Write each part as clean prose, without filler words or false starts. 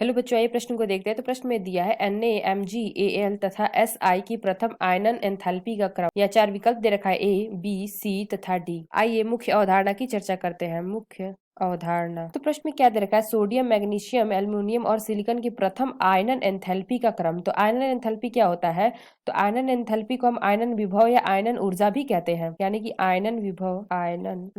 Hello बच्चों, आइए प्रश्न को देखते हैं। तो प्रश्न में दिया है NaMgAl तथा Si की प्रथम आयनन एंथैल्पी का क्रम। या 4 विकल्प दे रखा है A, B, C तथा D। आइए मुख्य अवधारणा की चर्चा करते हैं। मुख्य अवधारणा। तो प्रश्न में क्या दे रखा है? सोडियम, मैग्नीशियम, एल्युमिनियम और सिलिकॉन की प्रथम आयनन एंथैल्पी का क्रम। तो आयनन एंथैल्पी क्या होता है? तो आयनन एंथैल्पी को हम आयनन विभव या आयनन ऊर्जा भी कहते हैं, यानी कि आयनन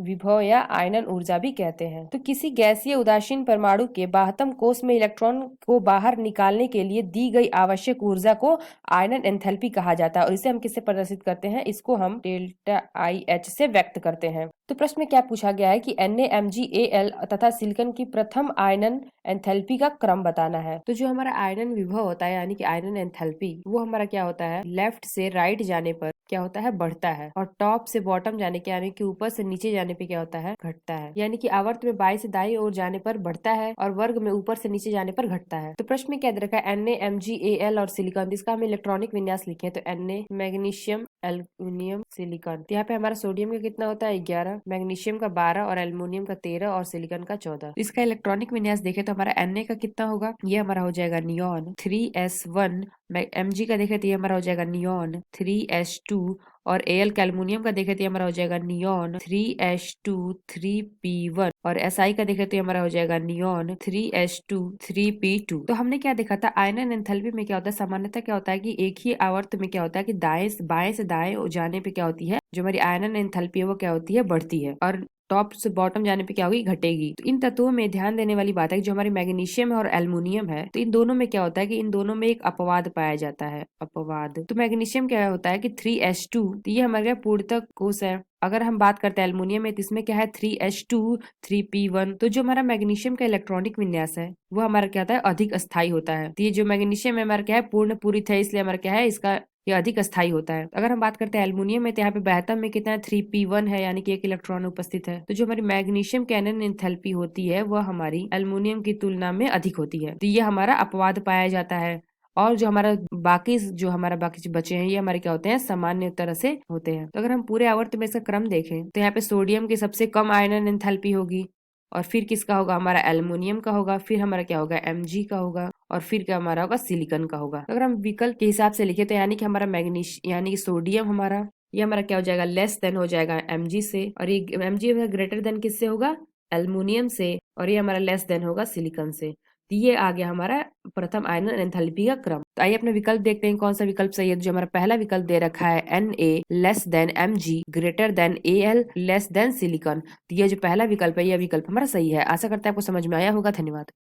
विभव या आयनन ऊर्जा भी कहते हैं। तो किसी गैसीय उदासीन परमाणु के बाह्यतम कोश में इलेक्ट्रॉन को बाहर निकालने के लिए दी गई आवश्यक ऊर्जा को आयनन एंथैल्पी कहा जाता है। और इसे हम किससे प्रदर्शित करते हैं? इसको हम डेल्टा IH से व्यक्त करते हैं। तो प्रश्न में क्या पूछा गया है कि NaMgAl तथा सिलिकॉन की प्रथम आयनन एंथैल्पी का क्रम बताना है। तो जो हमारा आयनन विभव होता है, यानी कि आयनन एंथैल्पी, वो हमारा क्या होता है? लेफ्ट से राइट जाने पर क्या होता है? बढ़ता है। और टॉप से बॉटम जाने के, यानी कि ऊपर से नीचे जाने पे क्या होता है? घटता है। यानी कि आवर्त में बाएं से दाएं ओर जाने पर बढ़ता है और वर्ग में ऊपर से नीचे जाने पर घटता है। तो प्रश्न में क्या दे रखा है? NaMgAl और सिलिकॉन, इसका हम इलेक्ट्रॉनिक विन्यास लिखे। तो Na मैग्नीशियम, एल्युमिनियम, सिलिकॉन। तो यहाँ पे हमारा सोडियम का कितना होता है? 11, मैग्नीशियम का 12 और एल्युमिनियम का 13 और सिलिकॉन का 14। इसका इलेक्ट्रॉनिक विन्यास देखें तो हमारा Na का कितना होगा? ये हमारा हो जाएगा नियॉन 3s1। Mg का देखें तो ये हमारा हो जाएगा नियॉन 3s2। और Al का एल्युमिनियम का देखें तो ये हमारा हो जाएगा नियॉन 3s2 3p1। और Si का देखें तो ये हमारा हो जाएगा नियॉन 3s2 3p2। तो हमने क्या देखा था? आयनन एंथैल्पी में क्या होता है? सामान्यतः क्या होता है कि एक ही आवर्त में क्या होता है कि बाएं से दाएं जाने पे क्या होती है? जो हमारी आयनन एंथैल्पी है वो क्या होती है? बढ़ती है। और टॉप से बॉटम जाने पे क्या होगी? घटेगी। तो इन तत्वों में ध्यान देने वाली बात है कि जो हमारे मैग्नीशियम है और एल्युमिनियम है, तो इन दोनों में क्या होता है कि इन दोनों में एक अपवाद पाया जाता है। अपवाद। तो मैग्नीशियम क्या होता है कि 3s2, तो ये हमारे पूर्णतः कोश है। अगर हम बात करते हैं एल्युमिनियम में, तो इसमें क्या है? 3s2 3p1। तो जो हमारा मैग्नीशियम का इलेक्ट्रॉनिक विन्यास है वो हमारा क्या होता है? अधिक अस्थायी होता है। तो ये जो मैग्नीशियम है हमारा क्या है? पूर्ण पूरित है, इसलिए हमारा क्या है? इसका ये अधिक अस्थायी होता है। अगर हम बात करते हैं एल्युमिनियम में, तो यहाँ पे बहतम में कितना है? 3p1 है, यानी कि एक इलेक्ट्रॉन उपस्थित है। तो जो हमारी मैग्नीशियम की आयनन एंथैल्पी होती है वह हमारी एल्युमिनियम की तुलना में अधिक होती है। तो ये हमारा अपवाद पाया जाता है। और जो हमारा बाकी बचे हैं, ये हमारे क्या होते हैं? सामान्य तरह से होते हैं। तो अगर हम पूरे आवर्त में इसका क्रम देखें तो यहाँ पे सोडियम की सबसे कम आयनन एंथैल्पी होगी, और फिर किसका होगा? हमारा एल्युमिनियम का होगा, फिर हमारा क्या होगा? Mg का होगा, और फिर क्या हमारा होगा? सिलिकॉन का होगा। अगर हम विकल्प के हिसाब से लिखे तो यानी कि हमारा यानी कि सोडियम हमारा, ये हमारा क्या हो जाएगा? लेस देन हो जाएगा Mg से, और ये Mg ग्रेटर देन किससे होगा? एल्युमिनियम से, और ये हमारा लेस देन होगा सिलिकॉन से। तो ये आ गया हमारा प्रथम आयनन एंथैल्पी का क्रम। तो आइए अपना विकल्प देखते हैं कौन सा विकल्प सही है। जो हमारा पहला विकल्प दे रखा है Na less than Mg greater than Al less than silicon, तो ये जो पहला विकल्प है ये विकल्प हमारा सही है। आशा करते हैं आपको समझ में आया होगा। धन्यवाद।